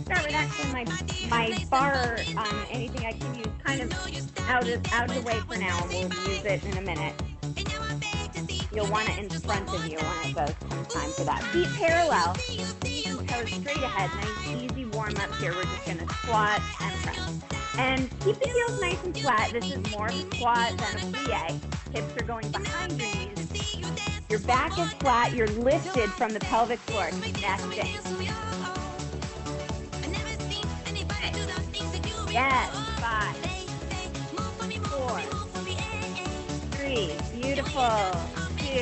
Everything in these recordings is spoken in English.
Start with actually my bar, anything I can use kind of out of the way for now, and we'll use it in a minute. You'll want it in front of you when it does come time for that. Feet parallel, knees and toes straight ahead. Nice, easy warm up here. We're just going to squat and press. And keep the heels nice and flat. This is more of a squat than a plie. Hips are going behind your knees. Your back is flat. You're lifted from the pelvic floor. Neck in. Yes. 5, 4, 3. Beautiful. 2.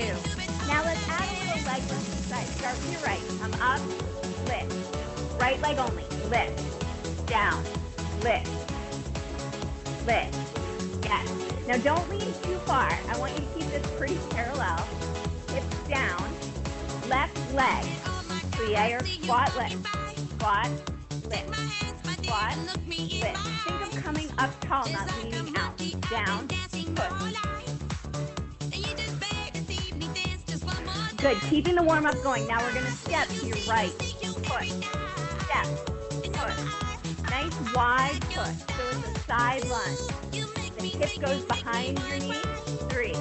Now let's add a little leg lift inside. Start with your right. Come up, lift. Right leg only. Lift. Down. Lift. Lift. Yes. Now don't lean too far. I want you to keep this pretty parallel. Hips down. Left leg. Plie or squat lift. Squat, lift. Squat, lift. Think of coming up tall, not leaning out. Down, push. Good. Keeping the warm up going. Now we're going to step to your right. Push. Step. Push. Nice wide push. So it's a side lunge. The hip goes behind your knee. 3.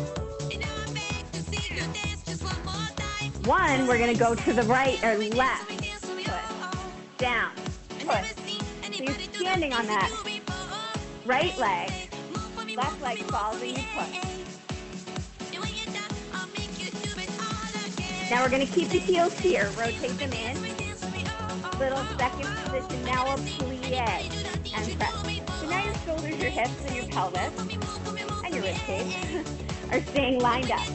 1. We're going to go to the right or left. Push. Down. Push. So you're standing on that right leg. Left leg falls and you push. Now we're going to keep the heels here. Rotate them in. Little second position. Now a plie and press. So now your shoulders, your hips, and your pelvis, and your ribcage are staying lined up.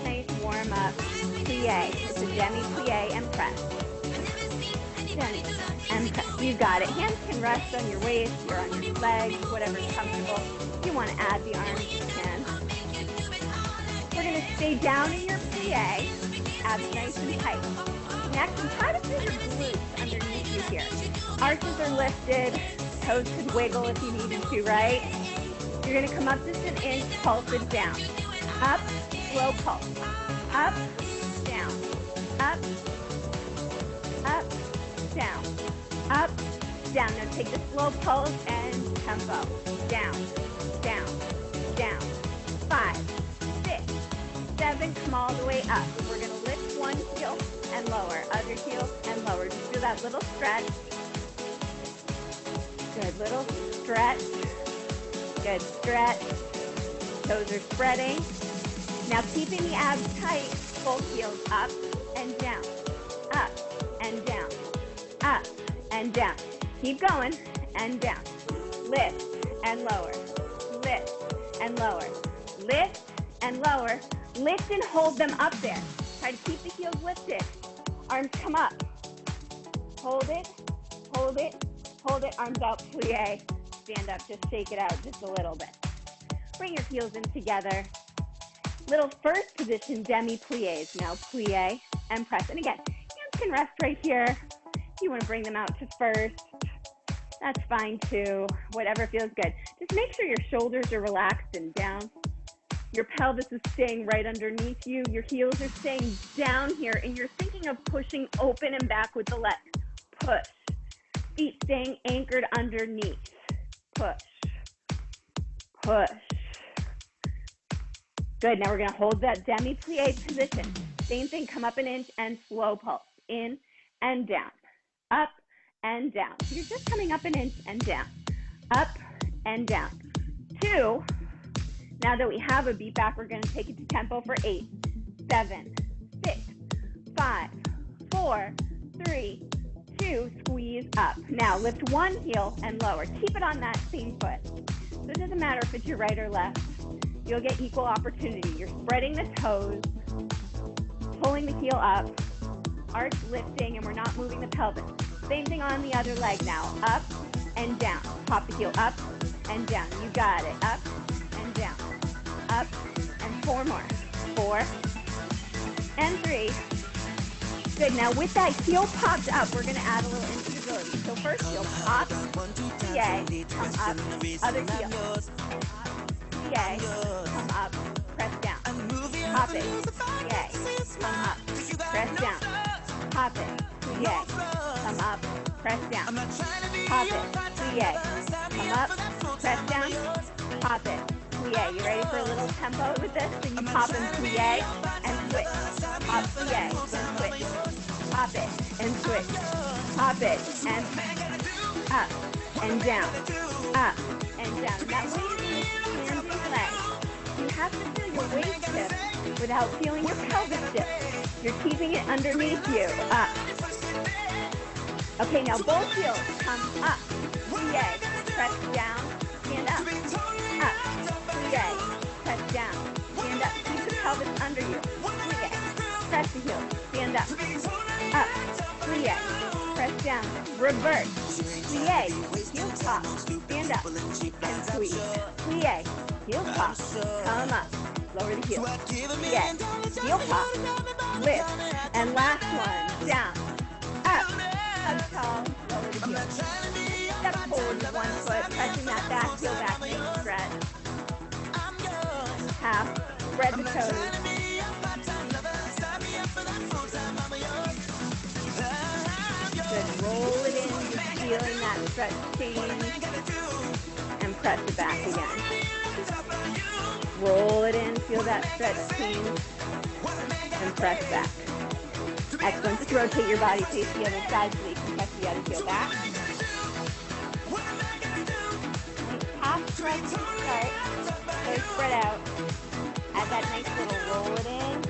Nice warm up. Plie. It's a demi-plie and press. Demi and press. You got it. Hands can rest on your waist or on your legs, whatever's comfortable. If you want to add the arms, you can. We're going to stay down in your plie, abs nice and tight. Next, and try to feel your glutes underneath you here. Arches are lifted, toes could wiggle if you needed to, right? You're going to come up just an inch, pulse it down. Up, slow pulse. Up, down. Up, up, down. Up, down. Now take the slow pulse and tempo. Down, down, down. 5, 6, 7, come all the way up. We're going to lift one heel and lower, other heel and lower. Just do that little stretch. Good little stretch. Good stretch. Toes are spreading. Now keeping the abs tight, both heels up and down. Up and down. Up and down. Keep going and down. Lift and lower. Lift and lower. Lift and lower. Lift and hold them up there. Try to keep the heels lifted. Arms come up. Hold it, hold it, hold it. Arms out, plie. Stand up, just shake it out just a little bit. Bring your heels in together. Little first position, demi-plies. Now plie and press. And again, hands can rest right here. If you want to bring them out to first, that's fine too. Whatever feels good. Just make sure your shoulders are relaxed and down. Your pelvis is staying right underneath you. Your heels are staying down here, and you're thinking of pushing open and back with the legs. Push. Feet staying anchored underneath. Push. Push. Good. Now we're going to hold that demi-plie position. Same thing. Come up an inch and slow pulse. In and down. Up and down. So you're just coming up an inch and down. Up and down. 2. Now that we have a beat back, we're going to take it to tempo for 8, 7, 6, 5, 4, 3, 2, squeeze up. Now lift one heel and lower. Keep it on that same foot. So it doesn't matter if it's your right or left. You'll get equal opportunity. You're spreading the toes, pulling the heel up, arch lifting, and we're not moving the pelvis. Same thing on the other leg now. Up and down. Pop the heel up and down. You got it. Up and down. Up and 4 more. 4 and 3. Good. Now with that heel popped up, we're going to add a little instability. So first heel pop, plie, come up, other heel. Plie, come up, press down. Pop it, plie, come up, press down. Pop it, plie. Come up, press down. Pop it, plie. Come up, press down, pop it, plie. You ready for a little tempo with this? So you pop and plie and switch. Pop, plie, then switch. Pop it and switch. Pop it and up and down. Up and down. And that way you're standing leg. You have to feel your waist shift without feeling your pelvis shift. You're keeping it underneath you. Up. Okay, now both heels come up. Plie. Press down. Stand up. Up. Plie. Press down. Stand up. Keep the pelvis under you. Plie. Press the heels. Stand up. Up. Plie. Press down. Reverse. Plie. Heel pop. Stand up. And squeeze. Plie. Heel pop. Come up. Lower the heel. Plie. Heel pop. Lift. And last one. Down. Up. Hug tall. Lower the heel. Step forward with one foot. Pressing that back heel back. Make a stretch. Half. Spread the toes. Good. Roll it in. Just feeling that stretch change. And press it back again. Roll it in. Feel that stretch change. And press back. Excellent. Just rotate your body face the other side so you can press the other heel back. Half stretch to start. Very spread out. Add that nice little roll it in.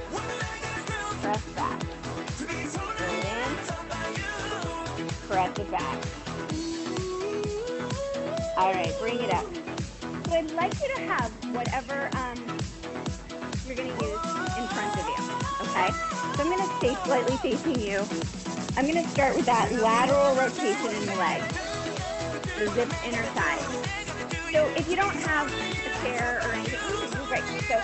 Press back. Roll it in. Press it back. All right, bring it up. So I'd like you to have whatever you're going to use in front of you, okay? So I'm going to stay slightly facing you. I'm going to start with that lateral rotation in the leg, the zip inner thigh. So if you don't have a chair or anything, you can move right. So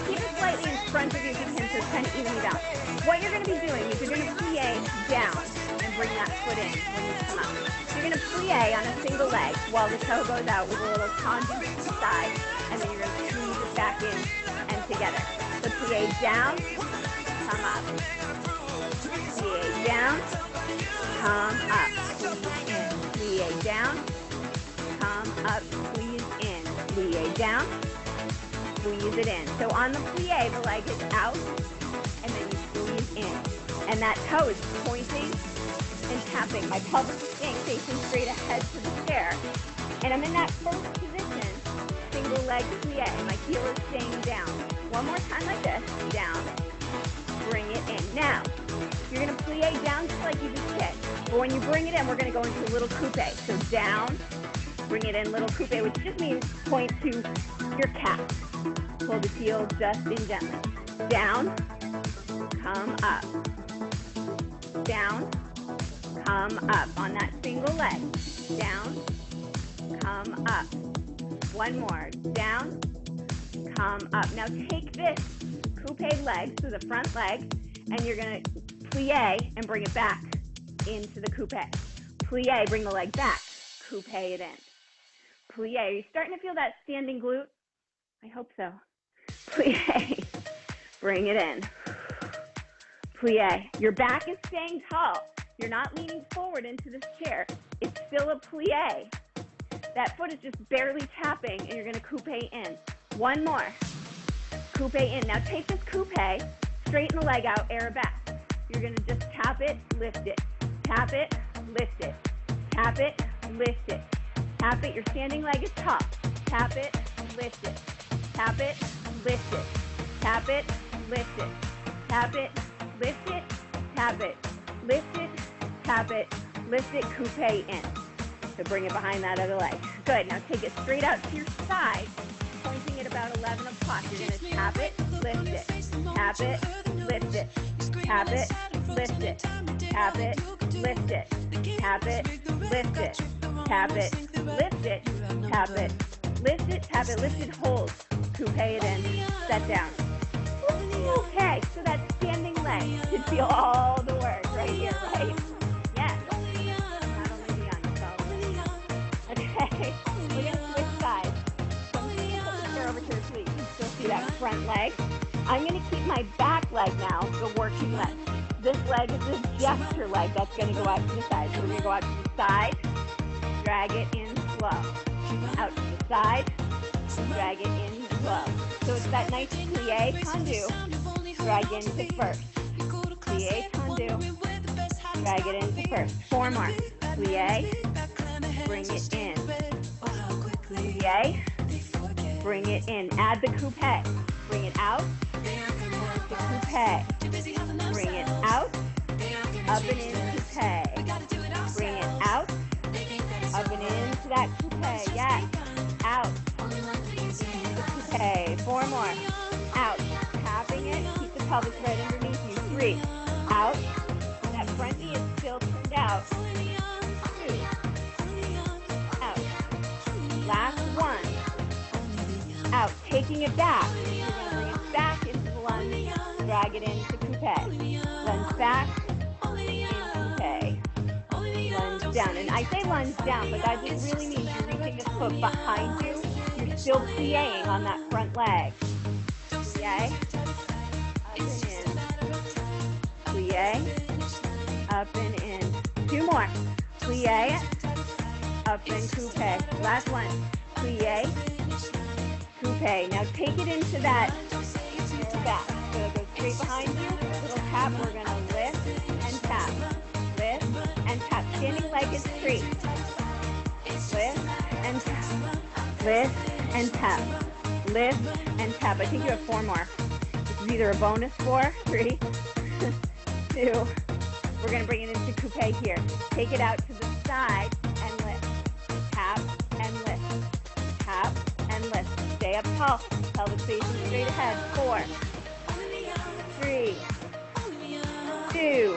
keep it slightly in front of you if you can, so it's kind of evenly balanced. What you're going to be doing is you're going to plie down and bring that foot in when you come up. You're going to plie on a single leg while the toe goes out with a little tangent to the side, and then you're going to squeeze it back in and together. So plie down, come up. Plie down, come up. Squeeze in. Plie down, come up. Squeeze in. Plie down, squeeze it in. So on the plie, the leg is out, and then you squeeze in. And that toe is pointing and tapping. My pelvis is staying facing straight ahead to the chair. And I'm in that first position, single leg plie. My heel is staying down. One more time like this, down. Bring it in. Now, you're going to plie down just like you just did. But when you bring it in, we're going to go into a little coupe. So down, bring it in, little coupe, which just means point to your calf. Pull the heel just in gently. Down, come up. Down, come up on that single leg. Down, come up. One more. Down, come up. Now take this coupe leg, so the front leg, and you're going to plie and bring it back into the coupe. Plie, bring the leg back. Coupe it in. Plie. Are you starting to feel that standing glute? I hope so. Plie. Bring it in. Plie. Your back is staying tall. You're not leaning forward into this chair. It's still a plie. That foot is just barely tapping, and you're going to coupe in. One more. Coupe in. Now take this coupe, straighten the leg out, air it back. You're going to just tap it, lift it. Tap it, lift it. Tap it, lift it. Tap it. Your standing leg is tall. Tap it, lift it. Tap it, lift it. Tap it, lift it. Tap it, lift it. Tap it, lift it. Tap it, lift it, coupe in. So bring it behind that other leg. Good. Now take it straight out to your side, pointing at about 11 o'clock. You're going to tap it, lift it. Tap it, lift it. Tap it, lift it. Tap it, lift it. Tap it, lift it. Tap it, lift it. Tap it, lift it. Tap it, lift it, hold. Coupe it in. Set down. Okay, so that standing leg should feel all the work right here, right? Yes. Not only the young, okay, we're going to switch sides. So I'm going to put the chair over to the sleeve. You can still see that front leg. I'm going to keep my back leg now, the working leg. this leg is a gesture leg that's going to go out to the side. So we're going to go out to the side, drag it in slow. Out to the side, drag it in slow. So it's that nice plie tendu, drag into first. Plie tendu, drag it into first. 4 more. Plie, bring it in. Plie, bring it in. Add the coupe. Bring it out. The coupe. Bring it out. Up and in coupe. Bring it out. Up and into that coupe. Yes. Out. Okay, 4 more. Out. Tapping it. Keep the pelvis right underneath you. 3. Out. That front knee is still turned out. 2. Out. Last 1. Out. Taking it back. You're going to bring it back into the lunge. Drag it into coupe. Lunge back. Okay. Lunge down. And I say lunge down, but that just really means you're reaching this foot behind you. You're still plieing on that front leg. Plie. Up and in. Plie. Up and in. 2 more. Plie. Up and coupe. Last one. Plie. Coupe. Now take it into that back. So it goes straight behind you. Little tap. We're going to lift and tap. Lift and tap. Standing leg is straight. Lift and tap. Lift and tap. Lift and tap. I think you have 4 more. This is either a bonus 4, 3, 2. We're going to bring it into coupe here. Take it out to the side and lift. Tap and lift. Tap and lift. Stay up tall. Pelvis facing straight ahead. 4, 3, 2,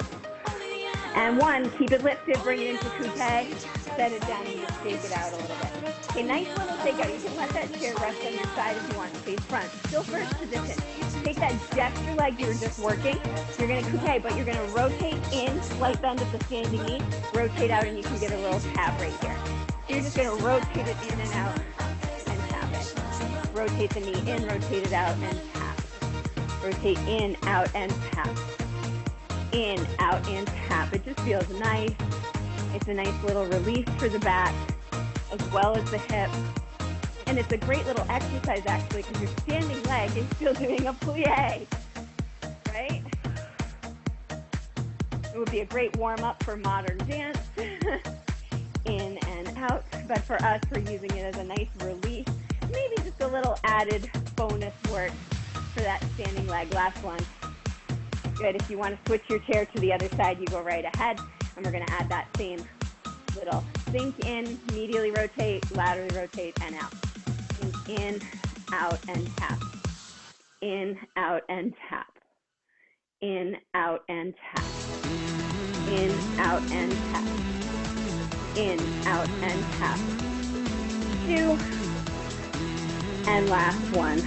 and 1. Keep it lifted. Bring it into coupe. Set it down and just shake it out a little bit. Okay, nice little shake out. You can let that chair rest on your side if you want to face front. Still first position. Take that gesture leg you were just working. You're going to coupe, but you're going to rotate in, slight bend of the standing knee, rotate out, and you can get a little tap right here. So you're just going to rotate it in and out and tap it. Rotate the knee in, rotate it out, and tap. Rotate in, out, and tap. In, out, and tap. It just feels nice. It's a nice little release for the back as well as the hip. And it's a great little exercise actually because your standing leg is still doing a plie, right? It would be a great warm-up for modern dance, in and out. But for us, we're using it as a nice release. Maybe just a little added bonus work for that standing leg. Last one. Good. If you want to switch your chair to the other side, you go right ahead. And we're going to add that same little sink in, medially rotate, laterally rotate, and out. Sink in, out, and tap. In, out, and tap. In, out, and tap. In, out, and tap. In, out, and tap. 2. And last 1.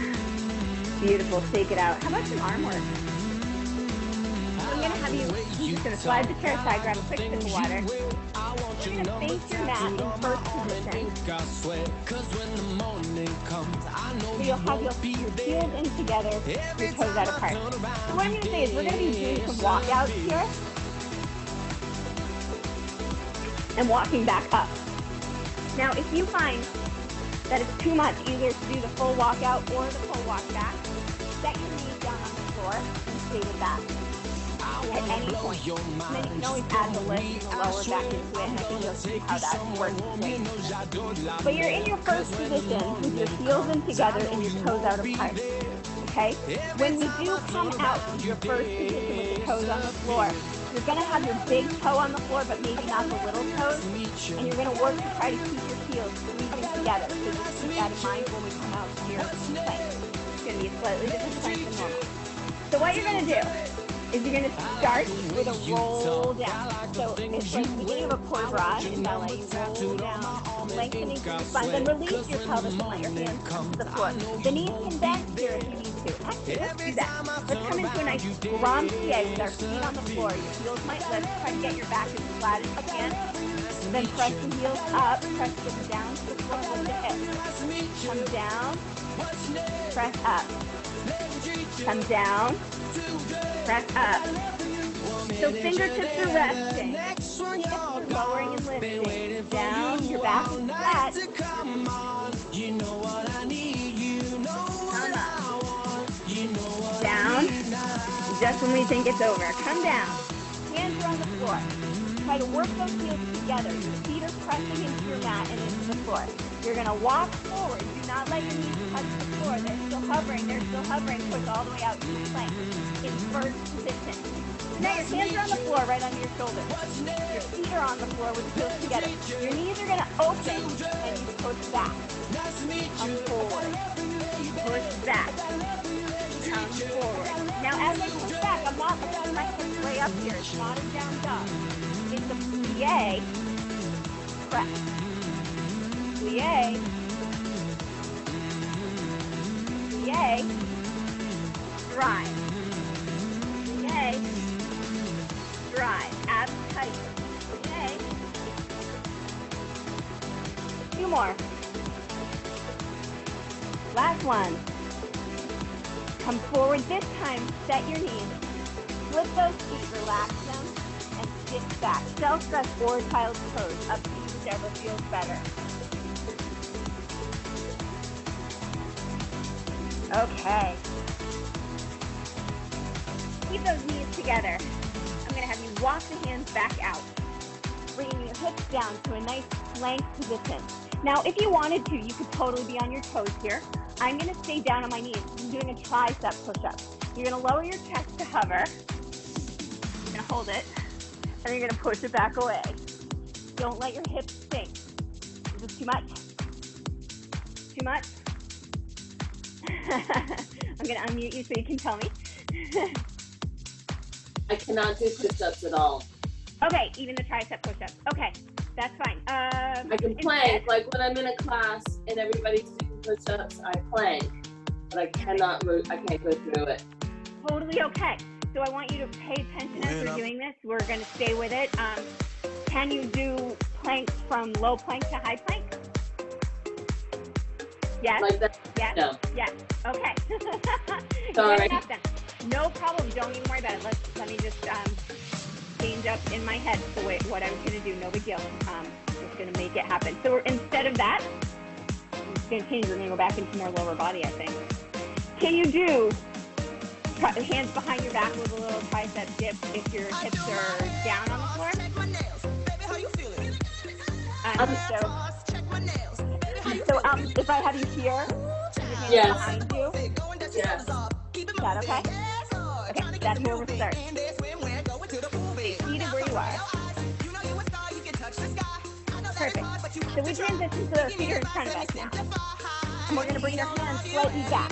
Beautiful. Shake it out. How about some arm work? I'm going to have you're just going to slide the chair aside, grab a quick sip of water. You're going to face your mat in first position. So you'll have your heels in together, your toes out apart. So what I'm going to say is we're going to be doing some walkouts here and walking back up. Now, if you find that it's too much either to do the full walkout or the full walk back, set your knees down on the floor and stay with that. At any point. And then you can always add the lift and the lower back into it, and I can just see how that works. But you're in your first position with your heels in together and your toes out apart. Okay? When we do come out to your first position with your toes on the floor, you're going to have your big toe on the floor, but maybe not the little toes. And you're going to work to try to keep your heels squeezing together. So just keep that in mind when we come out to your plank. It's going to be a slightly different plank than normal. So what you're going to do is you're going to start with a roll down. So it's like the beginning of a poi bras in ballet. You roll down, lengthening through the spine, then release your pelvis and let your hands come to the floor. The knees can bend here if you need to. Actually, let's do that. Let's come into a nice grand plie with our feet on the floor. Your heels might lift. Try to get your back as flat as you can. Then press the heels up, press them down to the floor with the hips. Come down, press up. Come down, press up. So fingertips are resting. Hips are lowering and lifting. Down, your back is flat. Come up. Down. Just when we think it's over. Come down. Hands are on the floor. Try to work those heels together. Your feet are pressing into your mat and into the floor. You're going to walk forward. Do not let your knees touch the floor. They're still hovering. They're still hovering. Push all the way out to the plank in first position. Now your hands are on the floor right under your shoulders. Your feet are on the floor with the heels together. Your knees are going to open and you push back. Come forward. Push back. Come forward. Now as I push back, I'm not lifting my hips way up here. It's not a down dog. It's a plie, press. Plie, plie, drive. Plie, drive. Abs tight. Plie. Two more. Last one. Come forward this time. Set your knees. Flip those feet. Relax them. And sit back. Self-stretch or child's pose, up to you, whichever feels better. Okay. Keep those knees together. I'm going to have you walk the hands back out, bringing your hips down to a nice plank position. Now, if you wanted to, you could totally be on your toes here. I'm going to stay down on my knees. I'm doing a tricep push-up. You're going to lower your chest to hover. You're going to hold it. And you're going to push it back away. Don't let your hips sink. Is this too much? Too much? I'm going to unmute you so you can tell me. I cannot do push-ups at all. Okay, even the tricep push-ups. Okay, that's fine. I can plank, like when I'm in a class and everybody's doing push-ups, I plank. But I cannot move, I can't go through it. Totally okay. So I want you to pay attention as we're doing this. We're going to stay with it. Can you do planks from low plank to high plank? Yes. Like that? Yes. No. Yes. Okay. Sorry. No problem. Don't even worry about it. Let me just change up in my head the way what I'm going to do. No big deal. Just going to make it happen. So instead of that, I'm just going to change. We're going to go back into more lower body, I think. Can you do hands behind your back with a little tricep dip if your hips are down on the floor? So if I have you here, your hands behind you? Yes. Is that okay? Okay, that's where we'll start. Stay seated where you are. Perfect. So we transition so our feet are in front of us now. And we're going to bring your hands slightly back.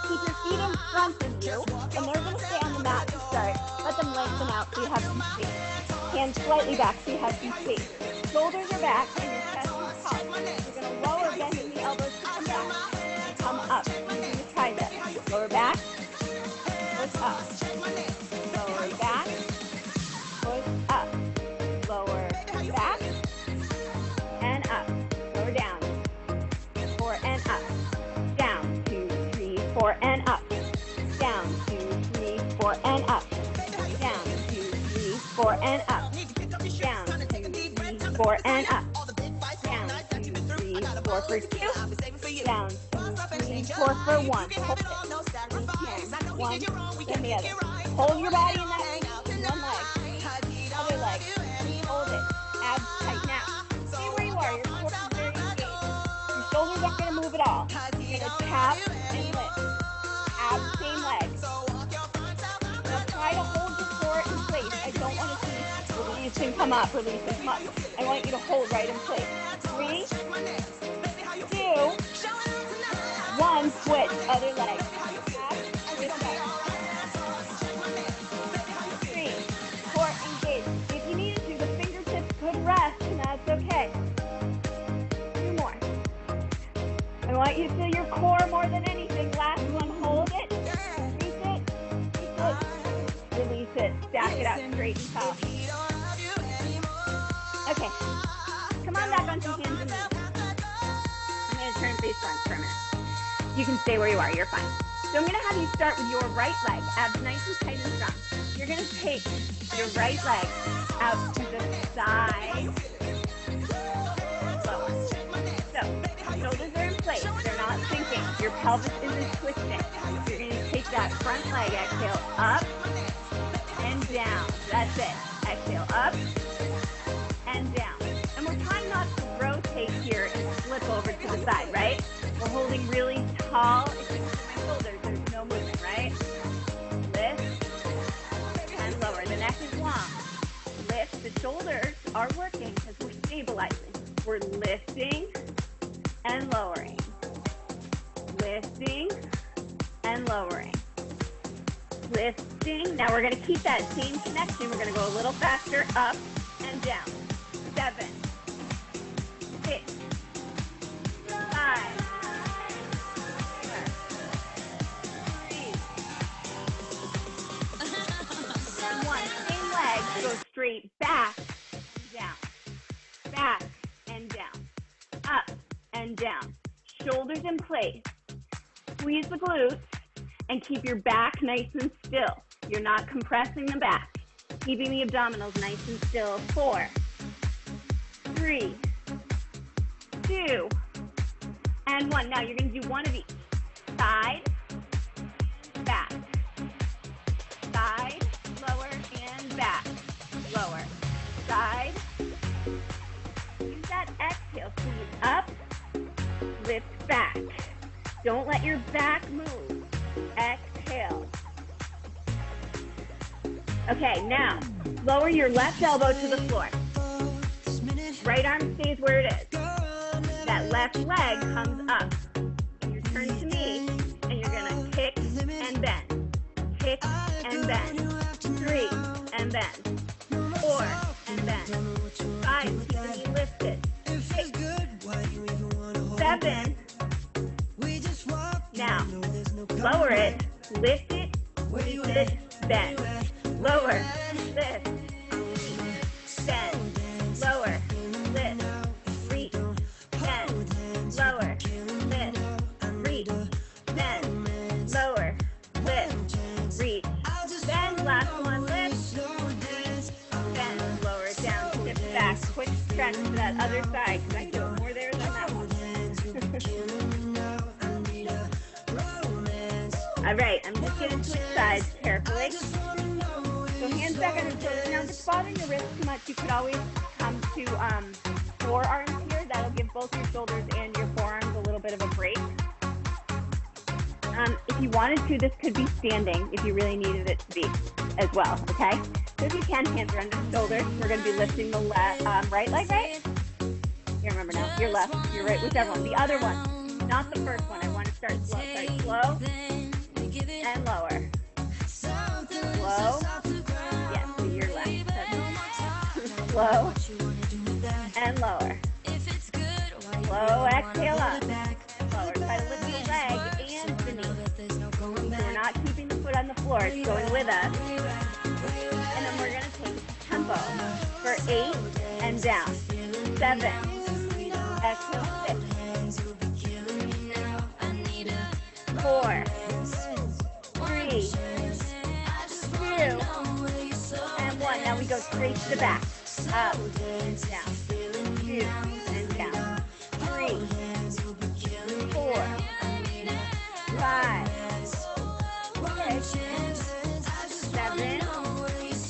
Keep your feet in front of you, and they're going to stay on the mat to start. Let them lengthen out so you have some space. Hands slightly back so you have some space. Shoulders are back, and your chest is up. You're going to lower, bending the elbows to come back. Come up, using the tricep. Lower back, push up. Lower back, push up. Lower back, and up. Lower down. 4 and up. Down, 2, 3, 4 and up. Down, 2, 3, 4 and up. Down, 2, 3, 4 and up. Down, 2, 3, 4 and up. Down, 2, 3, 4 for 2. Down, 2, 3, 4 for 1. Hold it. 1, then the other. Hold your body in that position. One leg. Other leg. Hold it. Abs tight. Now, stay where you are. Your core is very engaged. Your shoulders aren't going to move at all. You're going to tap and lift. Abs, same leg. Now try to hold your core in place. I don't want to see release and come up, release and come up. I want you to hold right in place. 3, 2, 1, switch, other leg. Abs, switch leg. 3, 4, engage. If you needed to, the fingertips could rest, and that's okay. 2 more. I want you to feel your core more than anything. Last one, hold it. Release it. Release it. Stack it up straight and tall. Okay. Come on back onto hands and knees. I'm going to turn face front for a minute. You can stay where you are. You're fine. So I'm going to have you start with your right leg. Abs nice and tight and strong. Your you're going to take your right leg out to the side. Lower. So, shoulders are in place. They're not sinking. Your pelvis isn't twisting. You're going to take that front leg, exhale, up and down. That's it. Exhale, up and down. And we're trying not to rotate here and flip over to the side, right? We're holding really tall. If you look at my shoulders, there's no movement, right? Lift and lower. The neck is long. Lift. The shoulders are working because we're stabilizing. We're lifting and lowering. Lifting and lowering. Lifting. Now we're going to keep that same connection. We're going to go a little faster, up and down. 7, 6, 5, 4, 3, and 1. Same leg. Go straight back, down, back and down, up and down. Shoulders in place. Squeeze the glutes and keep your back nice and still. You're not compressing the back. Keeping the abdominals nice and still. 4, 3, 2, and 1. Now you're going to do one of each. Side, back. Side, lower, and back. Lower. Side. Use that exhale. Squeeze up, lift back. Don't let your back move. Exhale. Okay, now lower your left elbow to the floor. Right arm stays where it is. That left leg comes up. You turn to me, and you're gonna kick and bend. Kick and bend. 3 and bend. 4 and bend. 5, keep the knee lifted. 6, 7. Now, lower it, lift it, squeeze it, bend. Lower, lift, bend. Lower, lift, reach, bend. Lower, lift, reach, bend. Lower, lift, reach, bend. Last one, lift, reach, bend. Lower it down, shift back. Quick stretch to that other side, because I feel more there than that one. All right, I'm just going to switch sides carefully. So hands back on the shoulders. Now, if it's bothering your wrist too much, you could always come to forearms here. That'll give both your shoulders and your forearms a little bit of a break. If you wanted to, this could be standing if you really needed it to be as well, okay? So if you can, hands are under the shoulders. We're going to be lifting the right leg, right? You remember now. Your left, your right, whichever one. The other one, not the first one. I want to start slow. Start slow and lower. Slow. Yes, to your left. Slow and lower. Slow, exhale up. Lower. Try to lift the leg and the knee. So we're not keeping the foot on the floor. It's going with us. And then we're going to take tempo for 8 and down. 7. Exhale, 6. 4. 3, 2, and 1. Now we go straight to the back. Up, and down. 2, and down. 3, 4, 5, 6, 7.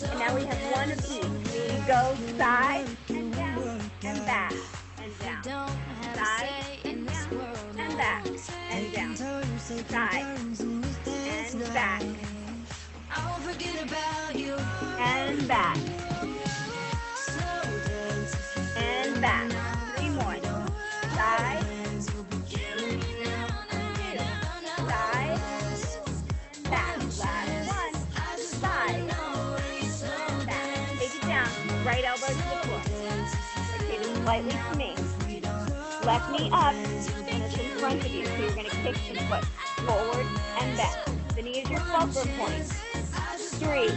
And now we have one of each. We go side and down, and back, and down. Side, and down, and back, and down. Side, and back. And back. And back. 3 more. Side. 2. Side. Back. Last one. Side. Back. Take it down. Right elbow to the floor. Rotate it slightly to me. Left knee up. And it's in front of you. So you're going to kick the foot forward and back. The knee is your fulcrum point. 3,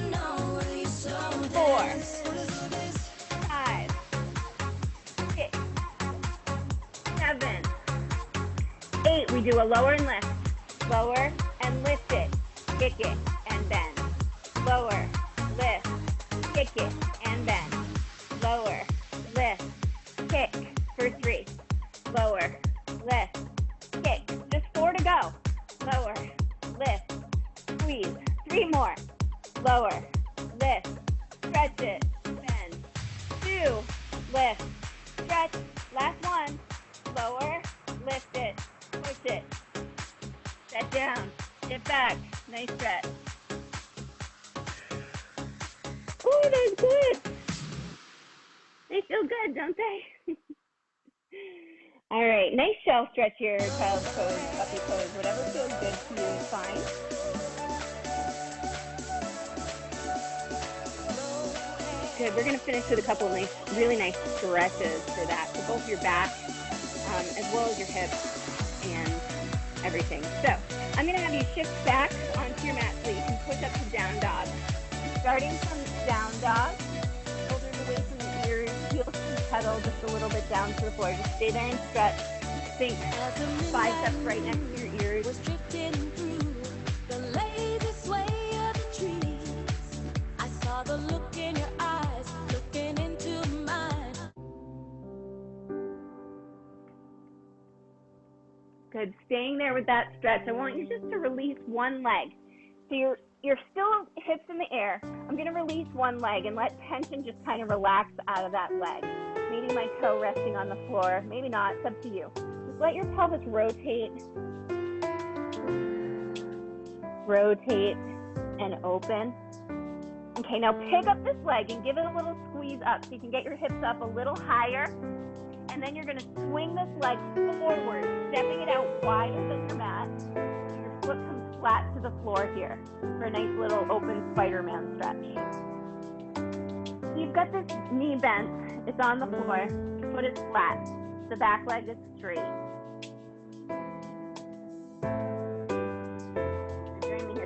4, 5, 6, 7, 8. We do a lower and lift. Lower and lift it. Kick it and bend. Lower, kick it, and bend. Lower, lift, kick for 3. Lower, lift, kick. Just 4 to go. Lower, lift, squeeze. 3 more. Lower, lift, stretch it, bend. 2, lift, stretch. Last one. Lower, lift it, push it. Set down, get back. Nice stretch. Oh, that's good. They feel good, don't they? All right, nice shelf stretch here, child's pose, puppy pose, whatever feels good to you is fine. Good, we're gonna finish with a couple of nice, really nice stretches for that, for both your back, as well as your hips and everything. So, I'm gonna have you shift back onto your mat so you can push up to down dog. Starting from down dog, shoulders away from the ears, heels to the pedal, just a little bit down to the floor. Just stay there and stretch. Think biceps right next to your ears. Was drifting through the lazy sway of the trees. I saw the look in your eyes, looking into mine. Good. Staying there with that stretch. I want you just to release one leg. So you're still hips in the air. I'm going to release one leg and let tension just kind of relax out of that leg. Maybe my toe resting on the floor. Maybe not. It's up to you. Just let your pelvis rotate. Rotate and open. Okay, now pick up this leg and give it a little squeeze up so you can get your hips up a little higher. And then you're going to swing this leg forward, stepping it out wider than your mat. So your foot comes flat to the floor here for a nice little open Spider-Man stretch. So you've got this knee bent. It's on the floor. Your foot is flat. The back leg is straight.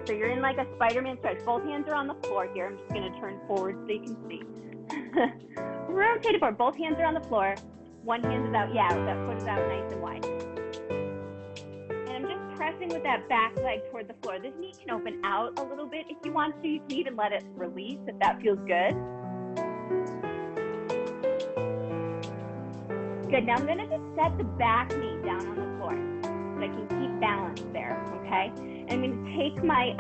So you're in like a Spider-Man stretch. Both hands are on the floor here. I'm just going to turn forward so you can see. Rotate it forward. Both hands are on the floor. One hand is out. Yeah, that foot is out nice and wide. And I'm just pressing with that back leg toward the floor. This knee can open out a little bit if you want to. You can even let it release if that feels good. Good. Now I'm going to just set the back knee down on the floor so I can keep balance there, okay? And I'm going to take my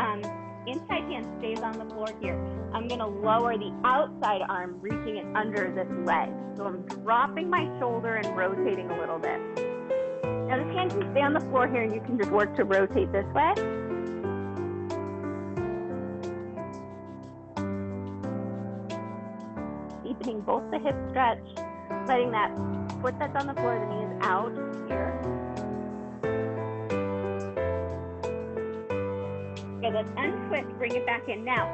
inside hand stays on the floor here. I'm going to lower the outside arm, reaching it under this leg. So I'm dropping my shoulder and rotating a little bit. Now this hand can stay on the floor here and you can just work to rotate this way. Deepening both the hip stretch, letting that foot that's on the floor, the knee is out here. Okay, let's untwist, bring it back in. Now,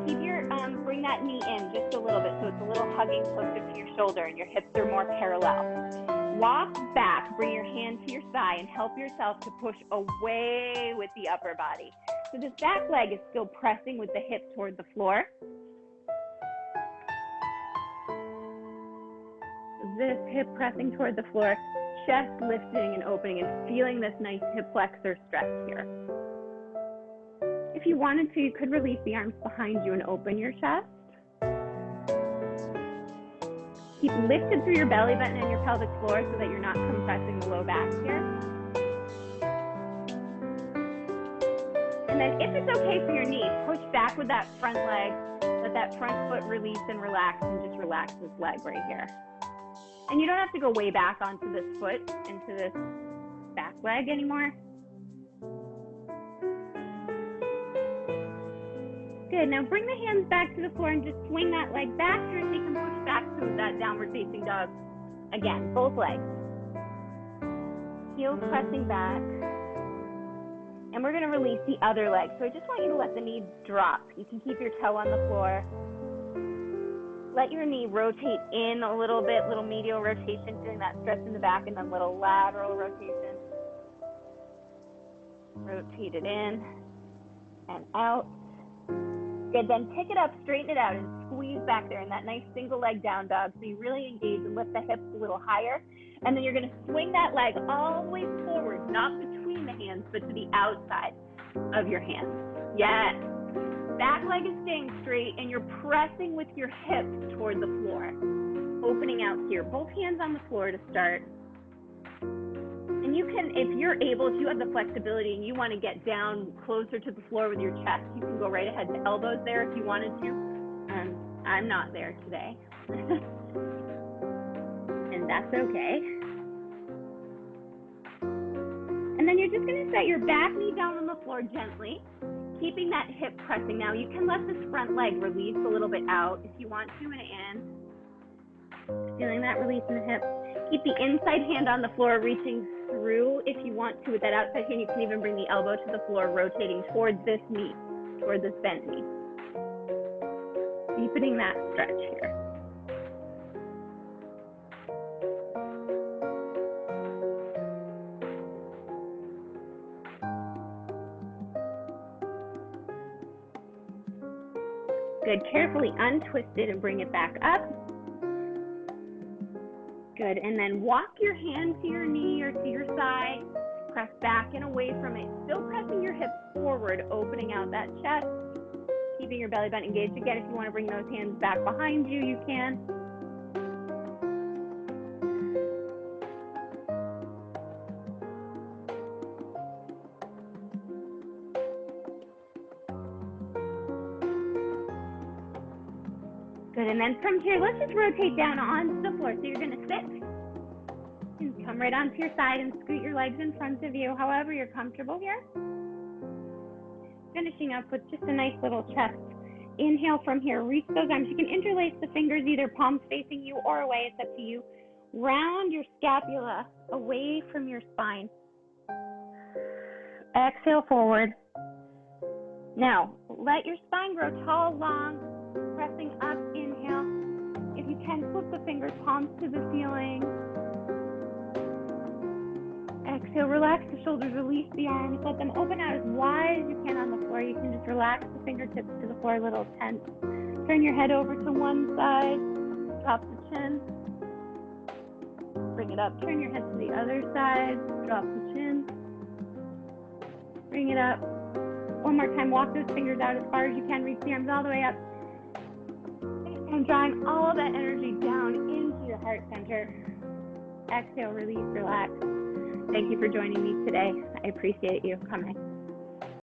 keep your, bring that knee in just a little bit so it's a little hugging closer to your shoulder and your hips are more parallel. Walk back, bring your hand to your thigh and help yourself to push away with the upper body. So this back leg is still pressing with the hip toward the floor. This hip pressing toward the floor, chest lifting and opening and feeling this nice hip flexor stretch here. If you wanted to, you could release the arms behind you and open your chest. Keep lifted through your belly button and your pelvic floor so that you're not compressing the low back here. And then if it's okay for your knee, push back with that front leg. Let that front foot release and relax and just relax this leg right here. And you don't have to go way back onto this foot, into this back leg anymore. Good, now bring the hands back to the floor and just swing that leg back here so you can push back to that downward facing dog. Again, both legs. Heels pressing back. And we're gonna release the other leg. So I just want you to let the knee drop. You can keep your toe on the floor. Let your knee rotate in a little bit, little medial rotation, feeling that stretch in the back, and then little lateral rotation. Rotate it in and out. Good, then pick it up, straighten it out, and squeeze back there in that nice single leg down dog. So you really engage and lift the hips a little higher. And then you're gonna swing that leg all the way forward, not between the hands, but to the outside of your hands. Yes. back leg is staying straight and you're pressing with your hips toward the floor. Opening out here. Both hands on the floor to start. And you can, if you're able, if you have the flexibility and you want to get down closer to the floor with your chest, you can go right ahead to elbows there if you wanted to. I'm not there today. And that's okay. And then you're just going to set your back knee down on the floor gently, keeping that hip pressing. Now you can let this front leg release a little bit out if you want to and in. Feeling that release in the hip. Keep the inside hand on the floor reaching through if you want to. With that outside hand, you can even bring the elbow to the floor, rotating towards this knee, toward this bent knee. Deepening that stretch here. Good. Carefully untwist it and bring it back up. Good. And then walk your hand to your knee or to your side. Press back and away from it. Still pressing your hips forward, opening out that chest. Keeping your belly button engaged. Again, if you want to bring those hands back behind you, you can. Good, and then from here, let's just rotate down onto the floor. So you're going to sit and come right onto your side and scoot your legs in front of you, however you're comfortable here. Finishing up with just a nice little chest. Inhale from here, reach those arms. You can interlace the fingers, either palms facing you or away, it's up to you. Round your scapula away from your spine. Exhale forward. Now, let your spine grow tall, long, pressing up, inhale. If you can, flip the fingers, palms to the ceiling. Exhale, relax the shoulders, release the arms, let them open out as wide as you can on the floor. You can just relax the fingertips to the floor, a little tense. Turn your head over to one side, drop the chin. Bring it up, turn your head to the other side, drop the chin. Bring it up. One more time, walk those fingers out as far as you can, reach the arms all the way up. And drawing all that energy down into your heart center. Exhale, release, relax. Thank you for joining me today. I appreciate you coming.